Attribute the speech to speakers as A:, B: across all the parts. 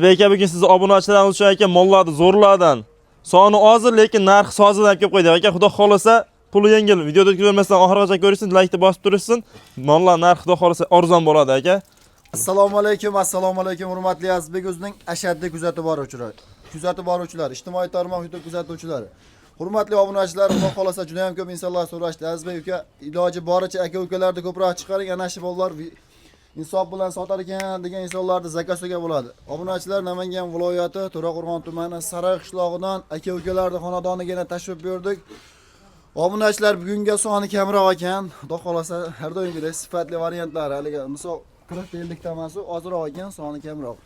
A: Beka bugun sizni obunachilarimiz uchun aka mollarni zo'rlardan. Soni ozir, lekin narxi sozidan ko'p qo'ydik aka. Xudo xolasa puli yengil. Videoda ko'rmasdan oxirigacha ko'rishsin, like deb bosib turishsin. Mollar narxi xudo xolasa arzon bo'ladi aka.
B: Assalomu alaykum, hurmatli Azizbek o'zining ashaddiy kuzatib boruvchilar, ijtimoiy tarmoq YouTube kuzatuvchilari. Hurmatli obunachilar, xudo xolasa juda ham ko'p insonlar so'rashdi. Azizbek uka, iloji boricha aka-ukalarni ko'proq chiqaring, ana shu bolalar insof bilan sotar ekan degan insonlarni zakasiga bo'ladi. Obunachilar Namangan viloyati To'raqo'rg'on tumani Saray qishlog'idan aka-ukalarni xonadoniga tashrif buyurdik. Obunachilar bugungi soni kamroq ekan. Xudo xolasa har doimgidek sifatli variantlar, haliga misol 40 yillik tamasi ozroq ekan, soni kamroq.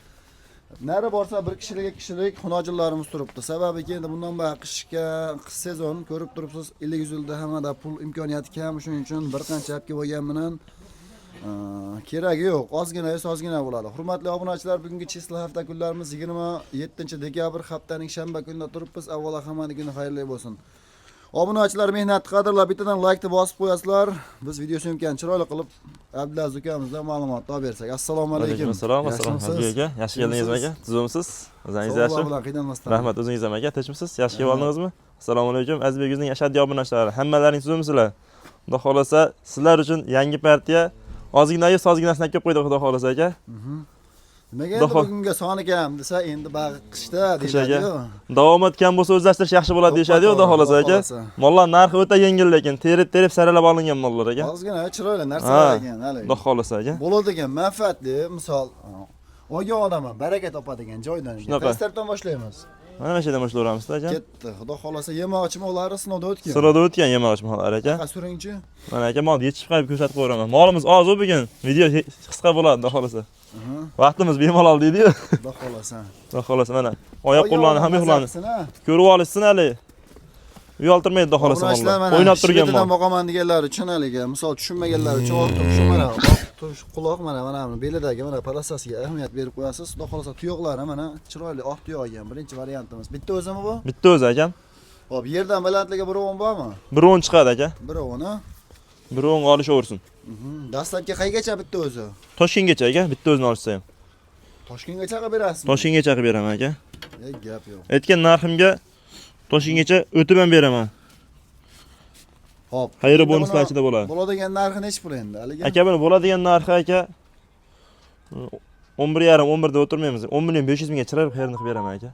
B: Nari borsa bir kishilik, ikki kishilik xonajillarimiz turibdi. Sababi endi bundan ba'd qishga, qish sezon ko'rib turibsiz, 50-100 yilda hammada pul imkoniyati kam, shuning uchun bir qancha apga bo'lgan bilan keragi yo'q, ozgina bo'ladi. Hurmatli obunachilar, bugungi chisli hafta kunlarimiz 27-dekabr haftaning shanba kunida turibmiz. Avvalo hammaning kuni xayrli bo'lsin. Obunachilar mehnat qadrlab bittadan like bosib qo'yasizlar. Biz video syomkani chiroyli qilib Abdulaziz ukamizdan ma'lumot olib bersak. Assalomu alaykum.
A: Assalomu alaykum aka. Yaxshi keldingiz aka. Tuzumsiz? O'zingiz yaxshi? Rahmat, o'zingiz ham aka. Tinchmisiz? Yaxshi keldingizmi? Assalomu alaykum. Azizbek o'zining ashaddiy obunachilari. Hammalaring tuzumsizlar. Xudo xolasa sizlar uchun yangi partiya ozgina sozginasini ko'p qo'ydi xudo xolasa aka.
B: Nimaga endi bugunga soni kam desa, endi bag'i qishda deyiladi-ku.
A: Davom etgan bo'lsa o'zlashtirish yaxshi bo'ladi deyshadi-ku, xudo xolasa aka. Mollar narxi o'ta yengil, lekin terib saralab olingan mollar aka.
B: Ozgina chiroyli narsalar ekan, hali.
A: Xudo xolasa aka.
B: Bo'ladi degan manfaatli, misol olgan odam baraka topadigan joydan. Dastardan boshlaymiz.
A: Mana shu yerdan boshlayveramiz aka.
B: Ketdi. Xudo xolasa yemoqchi mollari sinovdan o'tgan.
A: Sinovdan o'tgan yemoqchi mollar aka.
B: Suringchi.
A: Mana aka molni yetishib qo'yib ko'rsatib qo'yaman. Molimiz oz bugun. Video qisqa bo'ladi, xudo xolasa. Vaqtimiz bemalol deydi-yu.
B: Xudo xolasa.
A: Xudo xolasa mana oyoq qo'llarni ham yo'qlarni ko'rib olishsin hali. Uyaltirmaydi xudo xolasa mollar. O'ynab turgan mol.
B: Boqaman deganlar uchun haliga, misol tushunmaganlar uchun olib shu mana tush quloq mana buni belidagi mana palasasiga ahamiyat berib qo'yasiz. Xudo xolasa tuyoqlari mana chiroyli oq tuyoq ekan. Birinchi variantimiz. Bitta o'zimi bu?
A: Bitta o'zi akam.
B: Xo'p, yerdan balandligi 1.10 bormi?
A: 1.10 chiqadi aka.
B: 1.10.
A: 1.10 olishaversin.
B: Dastlabki qaygacha bitta o'zi?
A: Toshkentgacha aka, bitta o'zini olsa ham.
B: Toshkentgacha qilib berasizmi?
A: Toshkentgacha qilib beraman aka.
B: Gap yo'q.
A: Aytgan narximga Toshkentgacha o'tib ham beraman.
B: Xo'p.
A: Xayri bonuslar ichida bo'ladi.
B: Bo'ladigan narxi nech pul endi?
A: Aka, buni bo'ladigan narxi aka 11,5 11da o'tirmaymiz. 10.500 mingga chiroyli xayrni qilib beraman aka.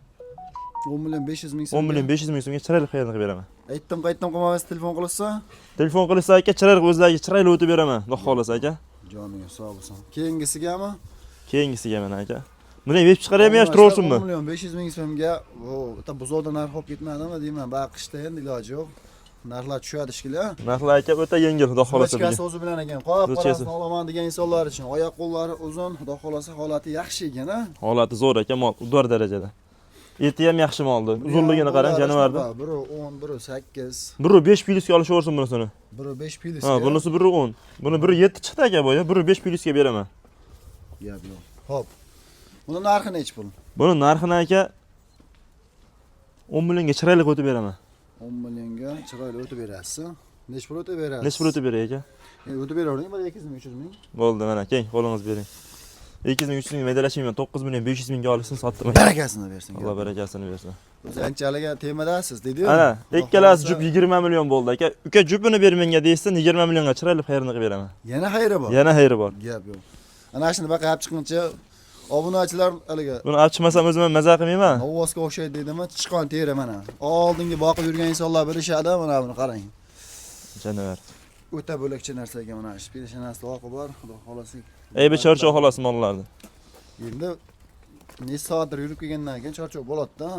B: 10.500 ming
A: 10.500 ming so'mga chiroyli xayrni qilib beraman.
B: Qaytdim qilmamas telefon qilsa?
A: Telefon qilsa aka chiroyli o'zlariga chiroyli o'tib beraman. Xudo xolasa aka.
B: Joningiz sog' bo'lsin. Keyingisigami?
A: Keyingisiga mana aka. Buni yeb chiqaryapman, turolsinmi?
B: 10.500 ming so'mga, o'ta bozorda narx olib ketmadimi deyman. Baqi qishda endi iloji yo'q. Narxlar tushadi shekilli.
A: Narxlar aka o'ta yengil, xudo xolasa.
B: Ruchkasi o'zi bilan ekan. Qora olaman degan insonlar uchun oyoq qo'llari uzun, xudo xolasa holati yaxshi ekan, a?
A: Holati zo'r aka, mol udor darajada. Eti ham yaxshi moldi. Uzunligini qarang, janovarda.
B: 1.10, 1.8.
A: 1.5 pilisga olishaversin bunisini.
B: 1.5 pilisga.
A: Ha, bunisi 1.10. Buni 1.7 chiqdi aka boya, 1.5 pilisga beraman.
B: Gap yo'q. Xo'p. Buni narxi nech pul?
A: Buni narxini aka 10 millionga chiroyli o'tib beraman.
B: 10 millionga chiroyli o'tib berasiz. Nech pul o'tib berasiz?
A: Nech pul o'tib beray aka?
B: O'tib beravering, 200 ming.
A: Bo'ldi, mana keng qo'lingiz bering. 200 ming maydalashimdan 9 million 500 mingga olishsin, sotdim.
B: Barakasini bersin.
A: Alloh barakasini bersin.
B: O'zi anchaliga temadasiz, dedi-yu.
A: Ana, ikkalasi jup 20 million bo'ldi aka. Uka jupini ber menga deysin, 20 millionga chiroyli xayrni qilib beraman.
B: Yana xayri bor.
A: Yana xayri bor.
B: Gap yo'q. Ana shuni baqab chiqquncha obunachilar haliga.
A: Buni olib chiqmasam o'zim ham maza qilmayman.
B: Ovozga o'xshaydi deydimi? Chiqqan teri mana. Oldingi boqib yurgan insonlar bilishadi, mana buni qarang.
A: Janovar.
B: O'ta bo'lakcha narsa ekan mana. Shpilshanasi oqi bor, xudo xolasa.
A: Ey charchoq xolos mollarni.
B: Endi necha soatdir yurib kelgandan keyin charchoq bo'ladi-da.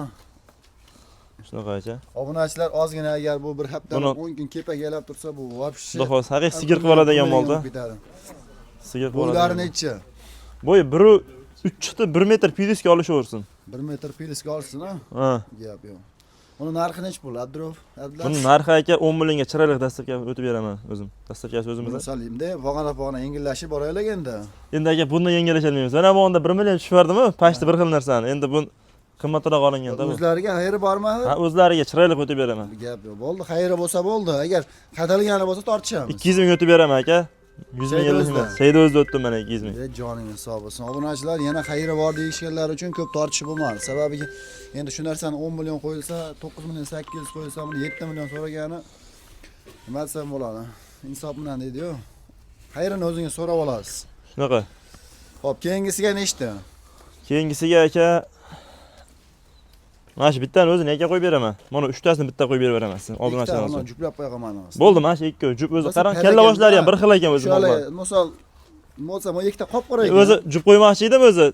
A: Shunaqa aka.
B: Obunachilar ozgina agar bu bir haftadan 10 kun kepak yalab tursa, bu vobshe.
A: Xudo xolasa haqiqiy sigir qilib oladigan molda. Sigir qilib oladigan.
B: Bo'ylari necha?
A: Bo'yi 1.3 chiqdi, 1 metr pilisga olishaversin.
B: 1 metr pilisga olsin, ha?
A: Ha.
B: Gap yo'q. Uni narxi nech pul, Abdurov?
A: Buni narxi aka 10 millionga chiroyli dasturga o'tib beraman o'zim. Dasturkasi o'zimizda.
B: Salimda pog'ona yengillashib boraylik endi.
A: Endi aka bundan yengillasholmaymiz. Mana bu onda 1 million tushvardimi? Pashti bir xil narsani. Endi bu qimmatroq olingan-da bu.
B: O'zlariga xayri bormi?
A: Ha, o'zlariga chiroyli o'tib beraman.
B: Gap yo'q. Bo'ldi, xayri bo'lsa bo'ldi. Agar qadalgani bo'lsa tortishamiz.
A: 200 ming o'tib beraman aka. 100 ming yillik emas. Şeyda o'zida o'tdi mana 200 ming.
B: Joningiz sog' bo'lsin. Obunachilar yana xayri bor deyishganlar uchun ko'p tortishib bo'lmadi. Sababi endi shu narsani 10 million qo'yilsa, 9 million 800 qo'yilsa, buni 7 million so'ragani nima desam bo'ladi? Insof bilan deydi-ku. Xayrini o'zingiz so'rab olasiz.
A: Shunaqa.
B: Xo'p, keyingisiga nechta?
A: Keyingisiga aka mana shu bittani o'zini aka qo'yib beraman. Mana 3 tasini bitta qo'yib beraman siz. Obunachilar uchun.
B: Juplab qo'yaman.
A: Bo'ldi, mana shu ikki jup o'zi qarang, kalla boshlari ham bir xil ekan o'zi.
B: Misol bo'lsa, bu ikkita qop-qora ekan.
A: O'zi jup qo'ymoqchi edim o'zi.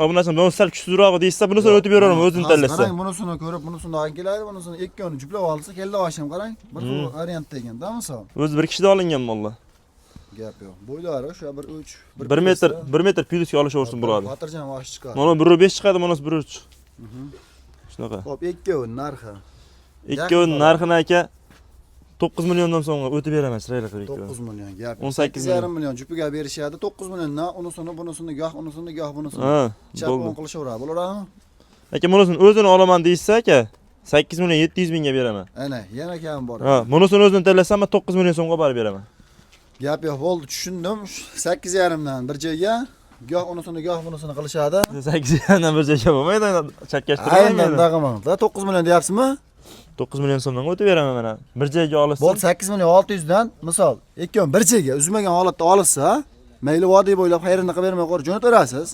A: Obunachilar buni sal kuchsizroq deysa, bunisini o'tib beraman o'zini tanlasa.
B: Qarang, bunisini ko'rib, bunisini olgan keladi, bunisini ikkini juplab olsa, kalla boshim qarang, bir xil variantda ekan-da misol.
A: O'zi bir kishida olingan mollar.
B: Gap yo'q. Bo'ylari o'sha 1 3
A: 1 metr plyusga olishaversin bo'ladi.
B: Xotirjam osh chiqadi.
A: Mana 1.5 chiqadi, mana 1.3. Shunaqa.
B: Xo'p, ikkovi narxi.
A: Ikkovi narxini aka 9 milliondan so'ng o'tib beraman, chiroyli qilib ikkovi.
B: 9 million gap.
A: 18,5
B: million jupiga berishadi. 9 milliondan unisini, bunisini, goh unisini, goh bunisini.
A: Ha,
B: chapon qilishaveradi. Bo'ladimi?
A: Aka, bunisini o'zini olaman deysa aka, 8 million 700 mingga beraman.
B: Ana, yana kam bor.
A: Ha, bunisini o'zini tanlasam, 9 million so'mga olib beraman.
B: Gap yo'q, bo'ldi, tushundim. 8,5 dan bir joyga, goh unisini, goh bunisini qilishadi.
A: 8,5 dan bir joyga bo'lmaydi, chakkashtirmayman.
B: Aynan dag'imon. 9 million deyapsizmi?
A: 9 million so'mdan o'tib beraman mana. Bir joyga olsa.
B: Bo'ldi, 8 million 600 dan, misol, ikkovi bir joyga uzmagan holatda olsa, mayli vodiy bo'ylab xayrini qilib bermay qo'yib jo'nataverasiz.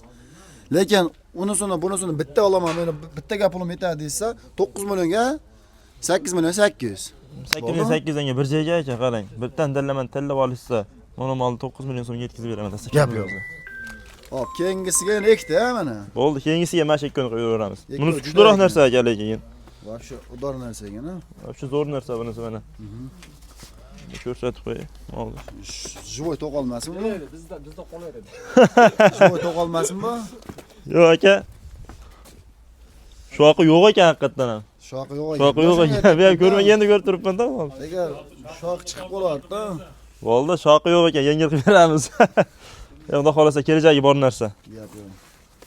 B: Lekin unisini, bunisini bitta olaman, meni bittaga pulim yetadi desa, 9 millionga 8 million 800.
A: 8 million 800 danga bir joyga aka qarang. Birdan dallaman tallab olishsa, mana mal 9 million so'm yetkazib beraman desa.
B: Gap yo'q. Hop, keyingisiga yana ikkita mana.
A: Bo'ldi, keyingisiga mana shu ikkini qo'yaveramiz. Buni kuchliroq narsa aka lekin.
B: Вообще udor narsa ekan, ha?
A: Вообще zo'r narsa bunisi mana. Ko'rsatib qo'y. Oldi.
B: Живой to'q olmasinmi?
C: Bizda qolaveradi.
B: Живой to'q olmasinmi bu?
A: Yo'q aka. Shoqi yo'q ekan haqiqatdan ham.
B: Shoqi yo'q ekan.
A: Shoqi yo'q ekan. Men ham ko'rmaganda ko'rib turibman-da.
B: Agar shoq chiqib qoladi-da.
A: Bo'ldi, shoqi yo'q ekan, yengil qilib beramiz. Xudo xolasa kelajagi bor narsa.
B: Gap yo'q.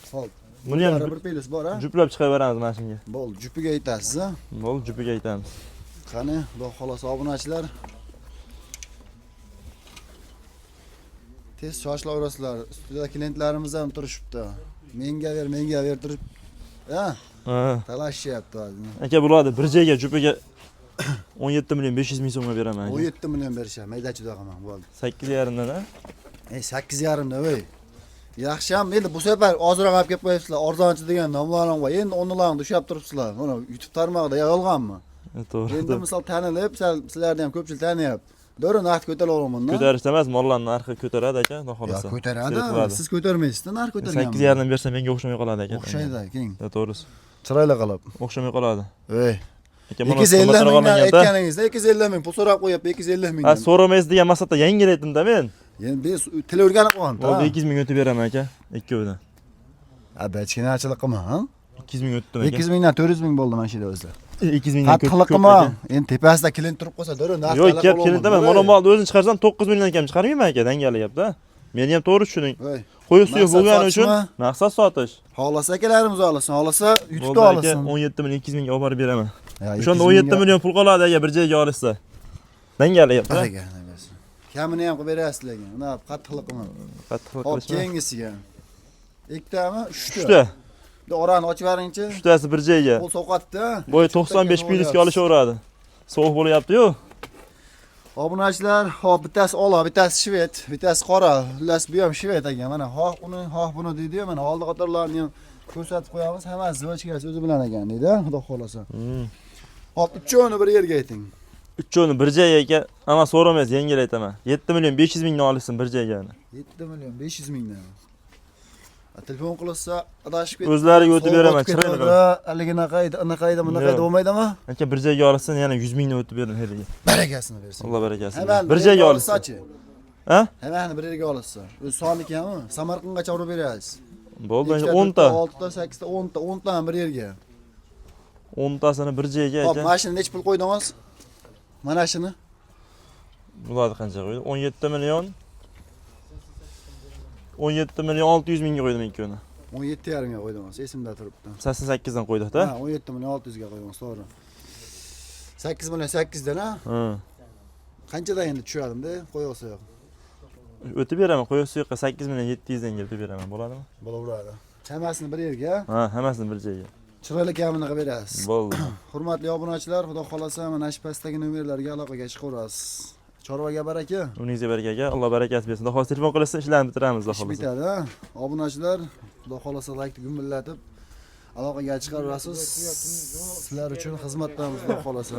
B: Xo'p.
A: Buni ham
B: bir pelis bor, ha?
A: juplab chiqarib beramiz mana shunga.
B: Bo'ldi, jupiga aytasiz, ha?
A: Bo'ldi, jupiga aytamiz.
B: Qani, xudo xolasa obunachilar. Tez shoshilaverasizlar. Ustida klientlarimiz ham turishibdi. Menga ver turib. Ha?
A: Ha.
B: Talashyapti hozir.
A: Aka bo'ladi, bir joyga jupiga 17 million 500 ming so'mga beraman.
B: 17 million berisham, maydachiroq qilman, bo'ldi.
A: 8,5 dan, ha?
B: 8,5 dan, voy. Yaxshi ham, endi bu safar ozroq olib kelib qo'yibsizlar. Arzonchi degan nomlarim bor. Endi onlarni dushab turibsizlar. Mana YouTube tarmog'ida yig'ilganmi?
A: To'g'ri.
B: Endi misol tanilib, sizlarni ham ko'pchilik taniyapti. Do'ri narx ko'taraverman-da.
A: Ko'tarishda emas, mollarning narxi ko'taradi aka, xudo xolasa.
B: Yo'q, ko'taradi. Siz ko'tarmaysiz-da, narx ko'targan.
A: 8,5 dan bersa menga o'xshamay qoladi aka.
B: O'xshaydi, keng.
A: To'g'risi.
B: Chiroyli qilib.
A: O'xshamay qoladi.
B: Ey.
A: Aka,
B: 250 ming aytganingizda 250 ming pul so'rab qo'yapti, 250 ming.
A: Ha, so'ramaysiz degan maqsadda yangilaydim-da men.
B: Endi biz til o'rganib qolganmiz.
A: Bo'ldi, 200 ming o'tib beraman aka, ikkovidan.
B: Ha, bachkinachilik qilma, ha?
A: 200 ming o'tdim aka.
B: 200 mingdan 400 ming bo'ldi mana shu yerda o'zi.
A: 200 mingdan ko'p.
B: Qattiqlik qilma. Endi tepasida klient turib qolsa, do'ri narx
A: yo'q, gap klient emas. Mana molni o'zini chiqarsam 9 milliondan kam chiqarmayman aka, dangalayapti. Meni ham to'g'ri tushuning. Qo'y ustiga bo'lgani uchun maqsad sotish.
B: Xohlasa akalarimiz olsin, xohlasa YouTube'da olsin.
A: 17 million 200 mingga olib borib beraman. O'shanda 17 million pul qoladi aka bir joyga olishsa. Dangalayapti. Kamini
B: ham qilib berasiz lekin. Uni qattiqlik qilma.
A: Qattiqlik
B: qilishma. Hop, keyingisiga. Ikkitami? 3ta. Orani ochib beringchi.
A: 3tasi bir joyga.
B: Qo'l sovqatdi.
A: Bo'y 95 plyusga olishaveradi. Sovuq bo'lyapti-yu.
B: Obunachilar, hop bittasi ola, bittasi shved, bittasi qora. Xullas bu ham shved ekan. Mana xoh uni, xoh buni deydi-yu, mana oldi qatorlarni ham ko'rsatib qo'yamiz. Hammasi zo'chkasi o'zi bilan ekan deydi, xudo xolasa. Hop, uchovini bir yerga ayting.
A: Uchovini bir joyga aka, ama so'ramaysiz, yengil aytaman. 7 million 500 mingdan olishsin bir joyga.
B: 7 million 500 mingdan. Telefon qilsa, adashib ketdi.
A: O'zlariga o'tib beraman, chiroyli qilib.
B: Haligina qayda, buni qayda bo'lmaydimi?
A: Aka bir joyga olishsin, yana 100 mingdan o'tib berin heriga.
B: Barakasini bersin.
A: Alloh barakasini.
B: Bir joyga olsa-chi?
A: Ha?
B: Hammani bir yerga olsa. O'z soni ekanmi? Samarqandgacha urib berasiz.
A: Bo'ldi, 10 ta.
B: 6 ta, 8 ta, 10 ta bir yerga.
A: 10 tasini bir joyga aka.
B: Hop, mashina nech pul qo'ydingiz? Mana shuni.
A: Bularni qancha qo'ydi? 17 million 600 mingga qo'ydim ikkini.
B: 17,5 ga qo'ydingiz, esimda turibdi.
A: 88 dan qo'ydik-da.
B: Ha, 17 million 600 ga qo'ydingiz, to'g'ri. 8 million 8 dan, ha?
A: Ha.
B: Qanchadan endi tushadimda, qo'yolsa yo'q.
A: O'tib beraman, qo'yiq suyuqqa 8 million 700 dan o'tib beraman, bo'ladimi?
B: Bo'laveradi. Hammasini bir yerga,
A: Ha, hammasini bir joyga.
B: chiroyli kamini qilib berasiz.
A: Bo'ldi.
B: Hurmatli obunachilar, xudo xolasa mana shu pastdagi nomerlarga aloqaga chiqaverasiz. Chorvaga baraka.
A: Uningizga baraka aka, Alloh barakasi bersin. Xudo xolasa telefon qilasiz, ishlarni bitiramiz, xudo
B: Ish
A: xolasa.
B: bitadi, ha? Obunachilar, xudo xolasa laykni gumillatib aloqaga chiqaverasiz. Sizlar uchun xizmatdamiz, xudo xolasa.